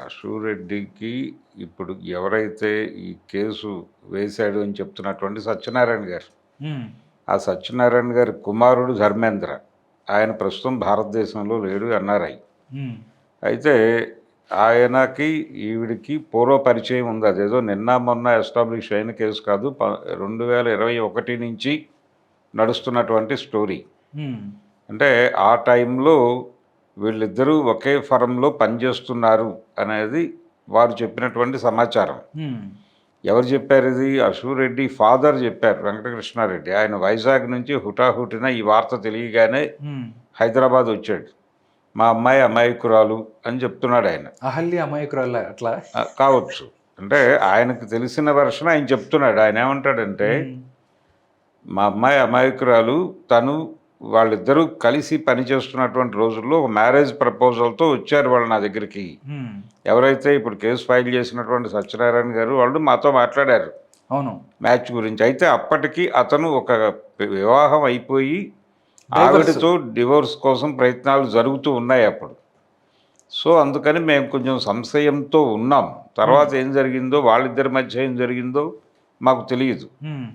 అశూరెడ్డికి ఇప్పుడు ఎవరైతే ఈ కేసు వేశాడు అని చెప్తున్నటువంటి సత్యనారాయణ గారు, హ్మ్. ఆ సత్యనారాయణ గారి కుమారుడు ధర్మేంద్ర, ఆయన ప్రస్తుతం భారతదేశంలో లేడు ఎన్ఆర్ఐ. హ్మ్. అయితే ఆయనకి ఈవిడికి పూర్వ పరిచయం ఉంది. అదేదో నిన్న మొన్న ఎస్టాబ్లిష్ అయిన కేసు కాదు. 2021 నుంచి నడుస్తున్నటువంటి స్టోరీ. హ్మ్. అంటే ఆ టైంలో వీళ్ళిద్దరూ ఒకే ఫర్మ్‌లో పనిచేస్తున్నారు అనేది వారు చెప్పినటువంటి సమాచారం. హ్మ్. ఎవరు చెప్పారు ఇది? అశూరెడ్డి ఫాదర్ చెప్పారు, వెంకటకృష్ణారెడ్డి. ఆయన వైజాగ్ నుంచి హుటాహుటిన ఈ వార్త తెలియగానే హ్మ్. హైదరాబాద్ వచ్చాడు. మా అమ్మాయి అమాయకురాలు అని చెప్తున్నాడు ఆయన. అహల్య అమాయకురాలా అట్లా? కావచ్చు. అంటే ఆయనకు తెలిసిన వెర్షన్ ఆయన చెప్తున్నాడు. ఆయన ఏమంటాడంటే, హ్మ్. మా అమ్మాయి అమాయకురాలు, తను వాళ్ళిద్దరూ కలిసి పనిచేస్తున్నటువంటి రోజుల్లో ఒక మ్యారేజ్ ప్రపోజల్‌తో వచ్చారు వాళ్ళు నా దగ్గరికి. హ్మ్. ఎవరైతే ఇప్పుడు కేసు ఫైల్ చేసినటువంటి సత్యనారాయణ గారు వాళ్ళు మాతో మాట్లాడారు అవును. మ్యాచ్ గురించి. అయితే అప్పటికి అతను ఒక వివాహం అయిపోయి డైవర్స్. ఆవిడతో డివోర్స్ కోసం ప్రయత్నాలు జరుగుతూ ఉన్నాయి అప్పుడు. సో, అందుకని మేము కొంచెం సంశయంతో ఉన్నాం. తర్వాత ఏం జరిగిందో, వాళ్ళిద్దరి మధ్య ఏం జరిగిందో మాకు తెలీదు. హ్మ్.